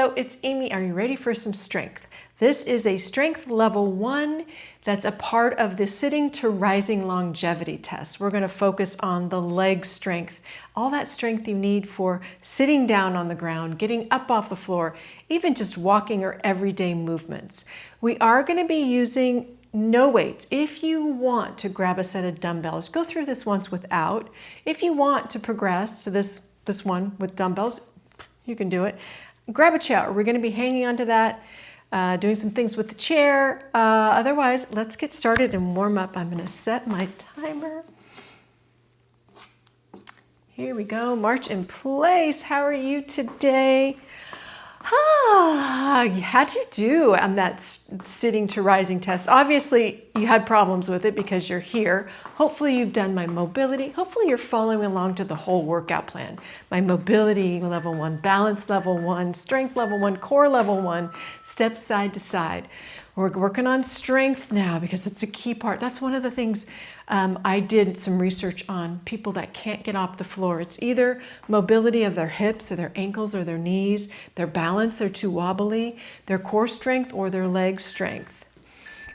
Hello, it's Amy. Are you ready for some strength? This is a strength level 1 that's a part of the sitting to rising longevity test. We're going to focus on the leg strength, all that strength you need for sitting down on the ground, getting up off the floor, even just walking or everyday movements. We are going to be using no weights. If you want to grab a set of dumbbells, go through this once without. If you want to progress to this one with dumbbells, you can do it. Grab a chair. We're going to be hanging onto that, doing some things with the chair. Otherwise, let's get started and warm up. I'm going to set my timer. Here we go. March in place. How are you today? How'd you do on that sitting to rising test? Obviously, you had problems with it because you're here. Hopefully, you've done my mobility. Hopefully, you're following along to the whole workout plan. My mobility level 1, balance level 1, strength level 1, core level 1, steps side to side. We're working on strength now because it's a key part. That's one of the things I did some research on people that can't get off the floor. It's either mobility of their hips or their ankles or their knees, their balance, they're too wobbly, their core strength or their leg strength.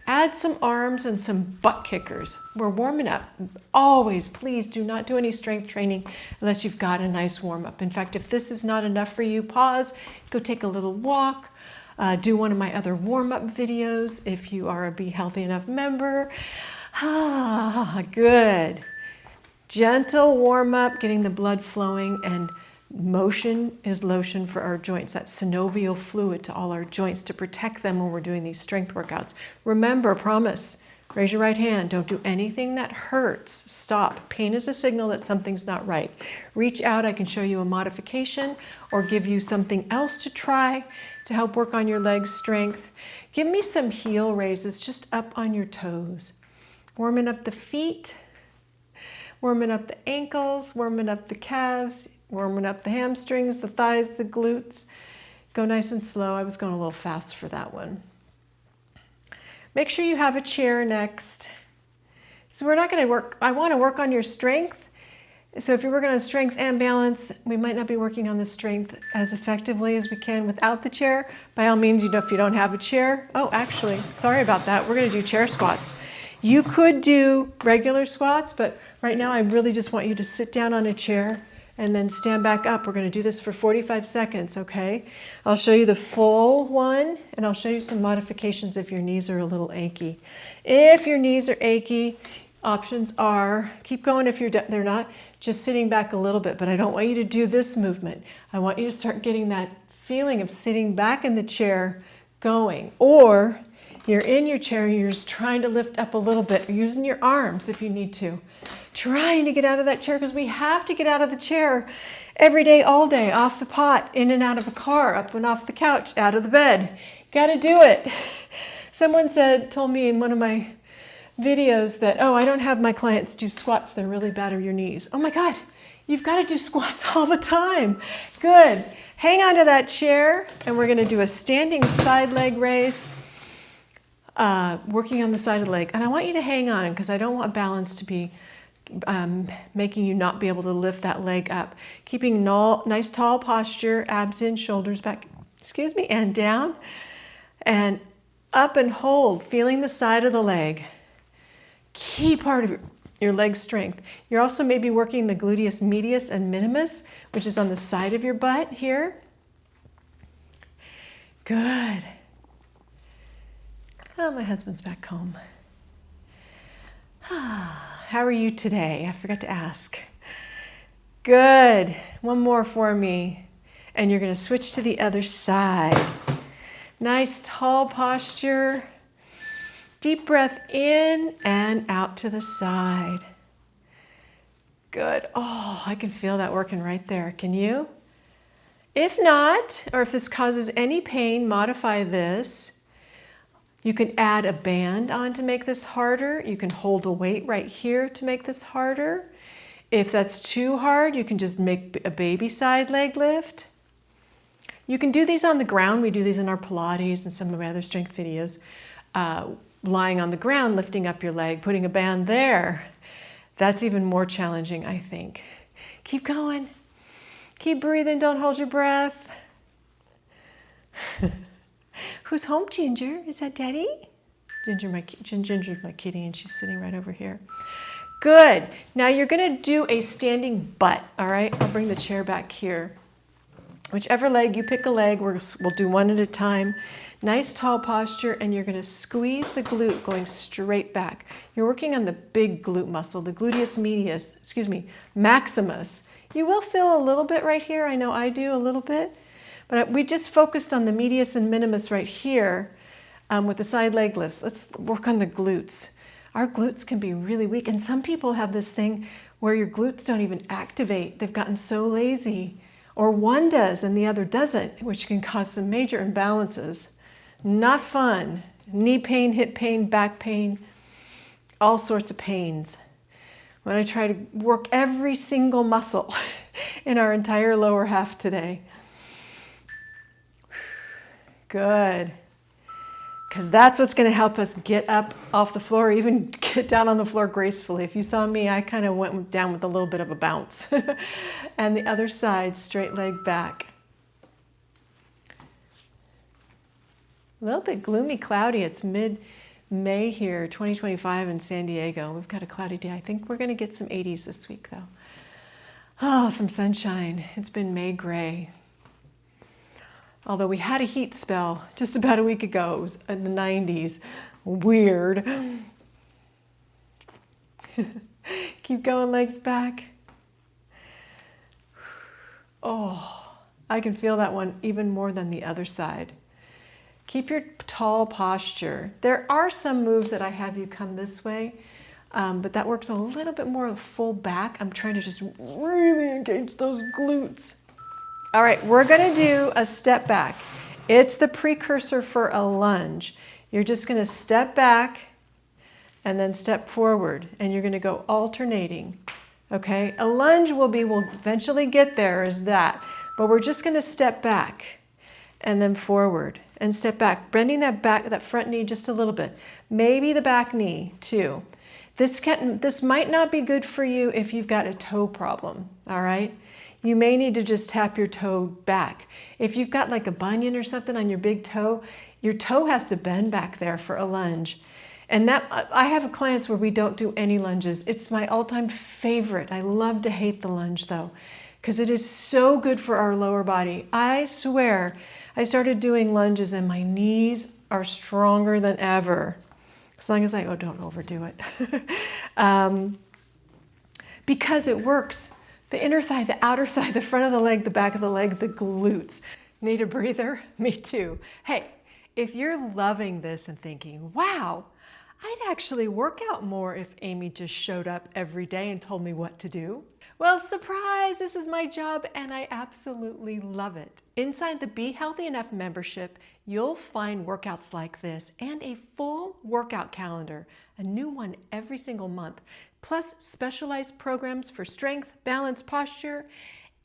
Add some arms and some butt kickers. We're warming up. Always, please do not do any strength training unless you've got a nice warm up. In fact, if this is not enough for you, pause, go take a little walk. Do one of my other warm-up videos if you are a Be Healthy Enough member. Good. Gentle warm-up, getting the blood flowing, and motion is lotion for our joints. That's synovial fluid to all our joints to protect them when we're doing these strength workouts. Remember, promise, raise your right hand. Don't do anything that hurts. Stop. Pain is a signal that something's not right. Reach out. I can show you a modification or give you something else to try to help work on your leg strength. Give me some heel raises just up on your toes. Warming up the feet, warming up the ankles, warming up the calves, warming up the hamstrings, the thighs, the glutes. Go nice and slow. I was going a little fast for that one. Make sure you have a chair next. So we're not going to work, I want to work on your strength. So if you're working on strength and balance, we might not be working on the strength as effectively as we can without the chair. By all means, if you don't have a chair, actually, sorry about that. We're going to do chair squats. You could do regular squats, but right now I really just want you to sit down on a chair and then stand back up. We're going to do this for 45 seconds, okay? I'll show you the full one, and I'll show you some modifications if your knees are a little achy. If your knees are achy, options are, keep going if they're not, just sitting back a little bit, but I don't want you to do this movement. I want you to start getting that feeling of sitting back in the chair going. Or you're in your chair and you're just trying to lift up a little bit, using your arms if you need to. Trying to get out of that chair because we have to get out of the chair every day, all day, off the pot, in and out of a car, up and off the couch, out of the bed. Got to do it. Someone told me in one of my videos that, I don't have my clients do squats. They're really bad on your knees. Oh my God, you've got to do squats all the time. Good. Hang on to that chair and we're going to do a standing side leg raise, working on the side of the leg. And I want you to hang on because I don't want balance to be making you not be able to lift that leg up. Keeping nice tall posture, abs in, shoulders back, and down and up and hold, feeling the side of the leg. Key part of your leg strength. You're also maybe working the gluteus medius and minimus, which is on the side of your butt here. Good. Oh, my husband's back home. How are you today? I forgot to ask. Good. One more for me. And you're going to switch to the other side. Nice tall posture. Deep breath in and out to the side. Good. I can feel that working right there. Can you? If not, or if this causes any pain, modify this. You can add a band on to make this harder. You can hold a weight right here to make this harder. If that's too hard, you can just make a baby side leg lift. You can do these on the ground. We do these in our Pilates and some of my other strength videos. Lying on the ground, lifting up your leg, putting a band there. That's even more challenging, I think. Keep going. Keep breathing. Don't hold your breath. Who's home, Ginger? Is that Daddy? Ginger's my kitty, and she's sitting right over here. Good. Now you're going to do a standing butt, all right? I'll bring the chair back here. Whichever leg, you pick a leg, we'll do one at a time. Nice tall posture, and you're going to squeeze the glute going straight back. You're working on the big glute muscle, the gluteus medius, maximus. You will feel a little bit right here. I know I do a little bit. But we just focused on the medius and minimus right here with the side leg lifts. Let's work on the glutes. Our glutes can be really weak, and some people have this thing where your glutes don't even activate. They've gotten so lazy. Or one does and the other doesn't, which can cause some major imbalances. Not fun. Knee pain, hip pain, back pain, all sorts of pains. When I try to work every single muscle in our entire lower half today. Good. Because that's what's going to help us get up off the floor, or even get down on the floor gracefully. If you saw me, I kind of went down with a little bit of a bounce. And the other side, straight leg back. A little bit gloomy, cloudy. It's mid-May here, 2025 in San Diego. We've got a cloudy day. I think we're going to get some 80s this week, though. Oh, some sunshine. It's been May gray. Although we had a heat spell just about a week ago. It was in the 90s. Weird. Keep going, legs back. Oh, I can feel that one even more than the other side. Keep your tall posture. There are some moves that I have you come this way, but that works a little bit more of full back. I'm trying to just really engage those glutes. All right, we're going to do a step back. It's the precursor for a lunge. You're just going to step back and then step forward, and you're going to go alternating. Okay, a lunge we'll eventually get there as that, but we're just going to step back and then forward and step back, bending that front knee just a little bit. Maybe the back knee too. This might not be good for you if you've got a toe problem, all right? You may need to just tap your toe back. If you've got like a bunion or something on your big toe, your toe has to bend back there for a lunge. And I have clients where we don't do any lunges. It's my all-time favorite. I love to hate the lunge though, because it is so good for our lower body. I swear, I started doing lunges and my knees are stronger than ever. As long as don't overdo it. Because it works. The inner thigh, the outer thigh, the front of the leg, the back of the leg, the glutes. Need a breather? Me too. Hey, if you're loving this and thinking, wow, I'd actually work out more if Amy just showed up every day and told me what to do. Well, surprise, this is my job and I absolutely love it. Inside the Be Healthy Enough membership, you'll find workouts like this and a full workout calendar, a new one every single month, plus specialized programs for strength, balance, posture,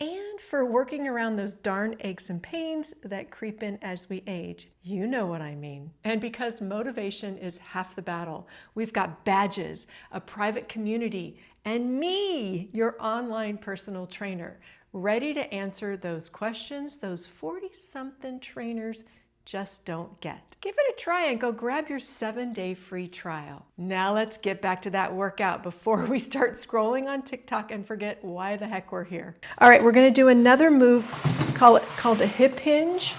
and for working around those darn aches and pains that creep in as we age. You know what I mean. And because motivation is half the battle, we've got badges, a private community, and me, your online personal trainer, ready to answer those questions those 40-something trainers just don't get. Give it a try and go grab your 7-day free trial. Now let's get back to that workout before we start scrolling on TikTok and forget why the heck we're here. All right, we're gonna do another move called a hip hinge.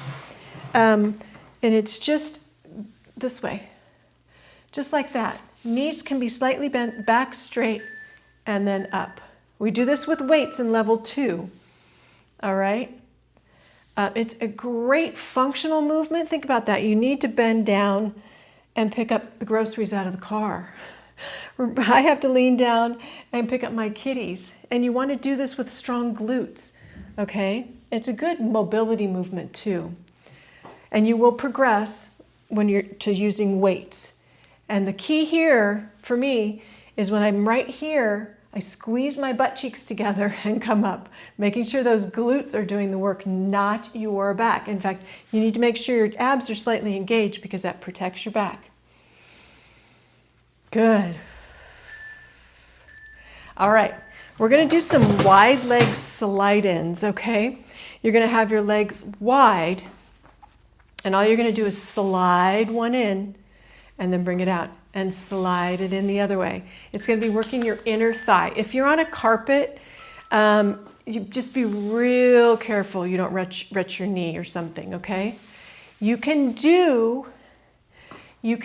And it's just this way, just like that. Knees can be slightly bent back straight and then up. We do this with weights in level 2, all right? It's a great functional movement. Think about that. You need to bend down and pick up the groceries out of the car. I have to lean down and pick up my kitties. And you want to do this with strong glutes, okay? It's a good mobility movement too. And you will progress when you're to using weights. And the key here for me is when I'm right here, I squeeze my butt cheeks together and come up, making sure those glutes are doing the work, not your back. In fact, you need to make sure your abs are slightly engaged because that protects your back. Good. All right, we're gonna do some wide leg slide-ins, okay? You're gonna have your legs wide, And all you're going to do is slide one in and then bring it out and slide it in the other way. It's going to be working your inner thigh. If you're on a carpet, you just be real careful you don't retch your knee or something, okay? You can do a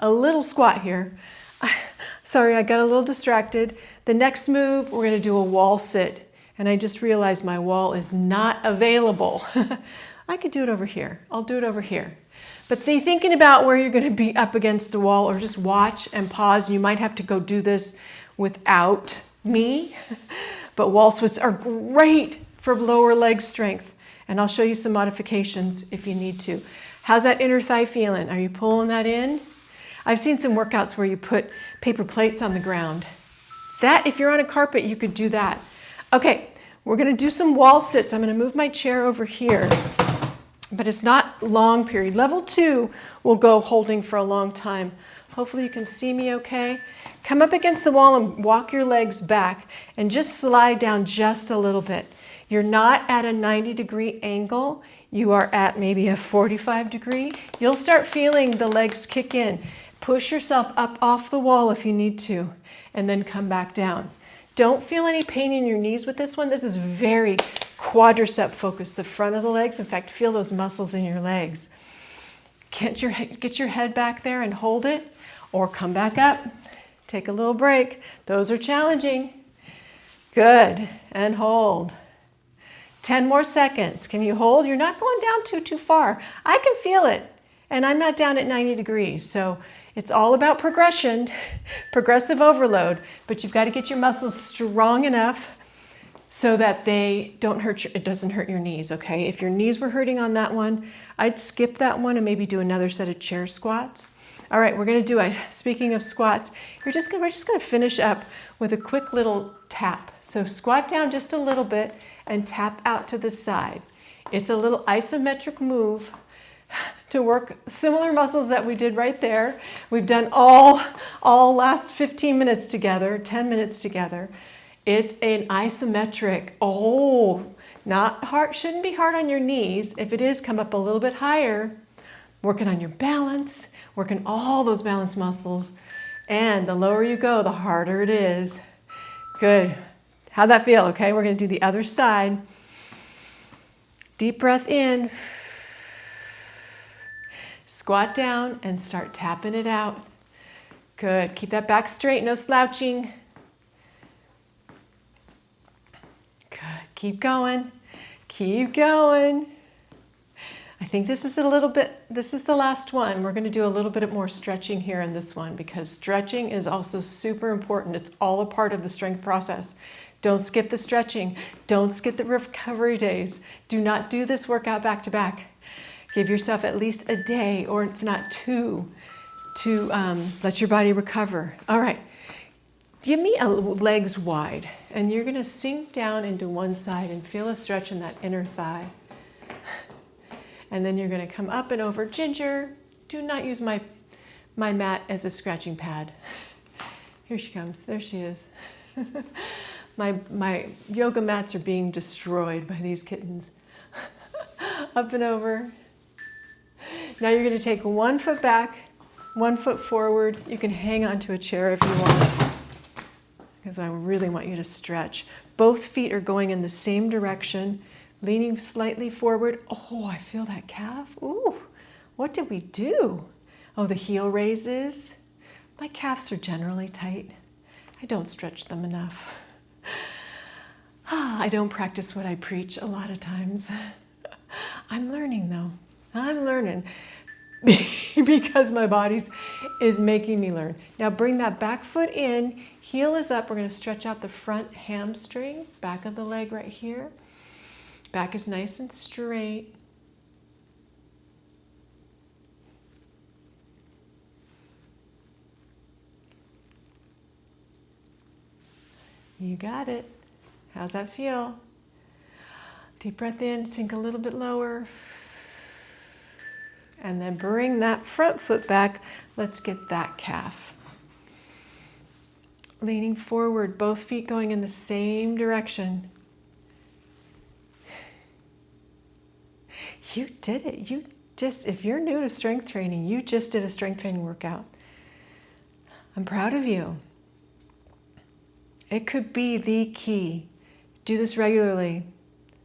little squat here. Sorry, I got a little distracted. The next move, we're going to do a wall sit. And I just realized my wall is not available. I could do it over here. I'll do it over here. But be thinking about where you're going to be up against the wall, or just watch and pause. You might have to go do this without me. But wall sits are great for lower leg strength. And I'll show you some modifications if you need to. How's that inner thigh feeling? Are you pulling that in? I've seen some workouts where you put paper plates on the ground. That, if you're on a carpet, you could do that. Okay, we're going to do some wall sits. I'm going to move my chair over here, but it's not long period. Level 2 will go holding for a long time. Hopefully you can see me okay. Come up against the wall and walk your legs back and just slide down just a little bit. You're not at a 90-degree angle. You are at maybe a 45-degree. You'll start feeling the legs kick in. Push yourself up off the wall if you need to, and then come back down. Don't feel any pain in your knees with this one. This is very quadricep focused, the front of the legs. In fact, feel those muscles in your legs. Get your head back there and hold it, or come back up. Take a little break. Those are challenging. Good, and hold. 10 more seconds. Can you hold? You're not going down too far. I can feel it, and I'm not down at 90 degrees. So it's all about progression, progressive overload, but you've got to get your muscles strong enough so that they don't hurt it doesn't hurt your knees, okay? If your knees were hurting on that one, I'd skip that one and maybe do another set of chair squats. All right, we're going to do it. Speaking of squats, we're just going to finish up with a quick little tap. So squat down just a little bit and tap out to the side. It's a little isometric move to work similar muscles that we did right there. We've done all last 15 minutes together, 10 minutes together. It's an isometric. Not hard, shouldn't be hard on your knees. If it is, come up a little bit higher. Working on your balance, working all those balance muscles. And the lower you go, the harder it is. Good. How'd that feel? Okay, we're going to do the other side. Deep breath in. Squat down and start tapping it out. Good. Keep that back straight, no slouching. Good. Keep going. Keep going. I think this is the last one. We're going to do a little bit more stretching here in this one, because stretching is also super important. It's all a part of the strength process. Don't skip the stretching. Don't skip the recovery days. Do not do this workout back to back. Give yourself at least a day, or if not 2, to let your body recover. All right, give me legs wide, and you're going to sink down into one side and feel a stretch in that inner thigh. And then you're going to come up and over. Ginger, do not use my mat as a scratching pad. Here she comes. There she is. My yoga mats are being destroyed by these kittens. Up and over. Now you're going to take 1 foot back, 1 foot forward. You can hang onto a chair if you want, because I really want you to stretch. Both feet are going in the same direction, leaning slightly forward. Oh, I feel that calf. Ooh, what did we do? Oh, the heel raises. My calves are generally tight. I don't stretch them enough. I don't practice what I preach a lot of times. I'm learning though. I'm learning because my body is making me learn. Now bring that back foot in, heel is up. We're going to stretch out the front hamstring, back of the leg right here. Back is nice and straight. You got it. How's that feel? Deep breath in, sink a little bit lower. And then bring that front foot back. Let's get that calf. Leaning forward, both feet going in the same direction. You did it. If you're new to strength training, you just did a strength training workout. I'm proud of you. It could be the key. Do this regularly.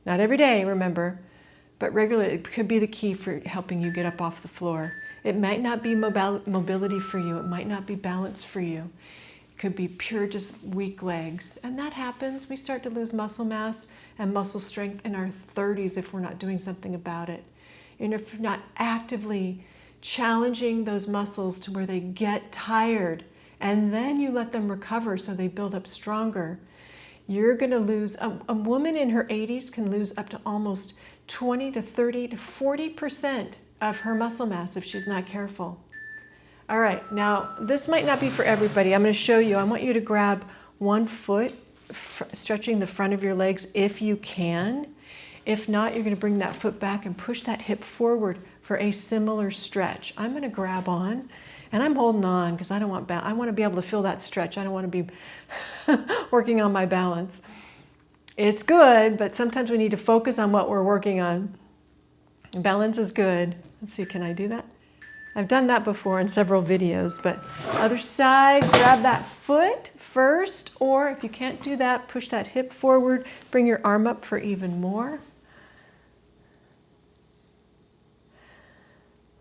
Not every day, remember, but regularly. It could be the key for helping you get up off the floor. It might not be mobility for you. It might not be balance for you. It could be pure just weak legs. And that happens. We start to lose muscle mass and muscle strength in our 30s if we're not doing something about it. And if you're not actively challenging those muscles to where they get tired, and then you let them recover so they build up stronger, you're going to lose. A woman in her 80s can lose up to almost 20 to 30 to 40% of her muscle mass if she's not careful. All right, now this might not be for everybody. I'm going to show you. I want you to grab one foot, stretching the front of your legs if you can. If not, you're going to bring that foot back and push that hip forward for a similar stretch. I'm going to grab on, and I'm holding on because I want to be able to feel that stretch. I don't want to be working on my balance. It's good, but sometimes we need to focus on what we're working on. Balance is good. Let's see, can I do that? I've done that before in several videos, but other side, grab that foot first, or if you can't do that, push that hip forward, bring your arm up for even more.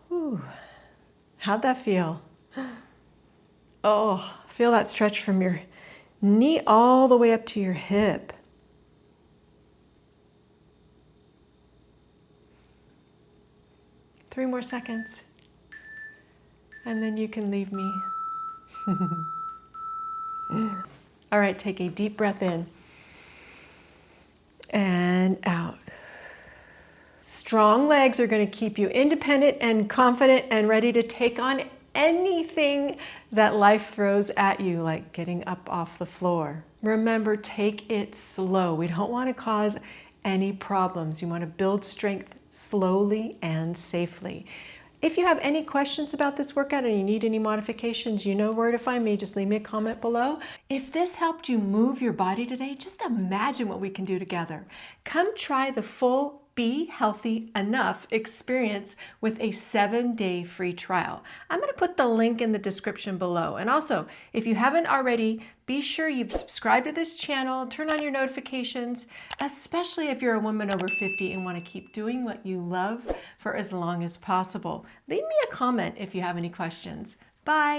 Whew. How'd that feel? Oh, feel that stretch from your knee all the way up to your hip. Three more seconds. And then you can leave me. All right, take a deep breath in and out. Strong legs are going to keep you independent and confident and ready to take on anything that life throws at you, like getting up off the floor. Remember, take it slow. We don't want to cause any problems. You want to build strength slowly and safely. If you have any questions about this workout and you need any modifications, you know where to find me. Just leave me a comment below. If this helped you move your body today, just imagine what we can do together. Come try the full Be Healthy Enough experience with a 7-day free trial. I'm going to put the link in the description below. And also, if you haven't already, be sure you've subscribed to this channel, turn on your notifications, especially if you're a woman over 50 and want to keep doing what you love for as long as possible. Leave me a comment if you have any questions. Bye.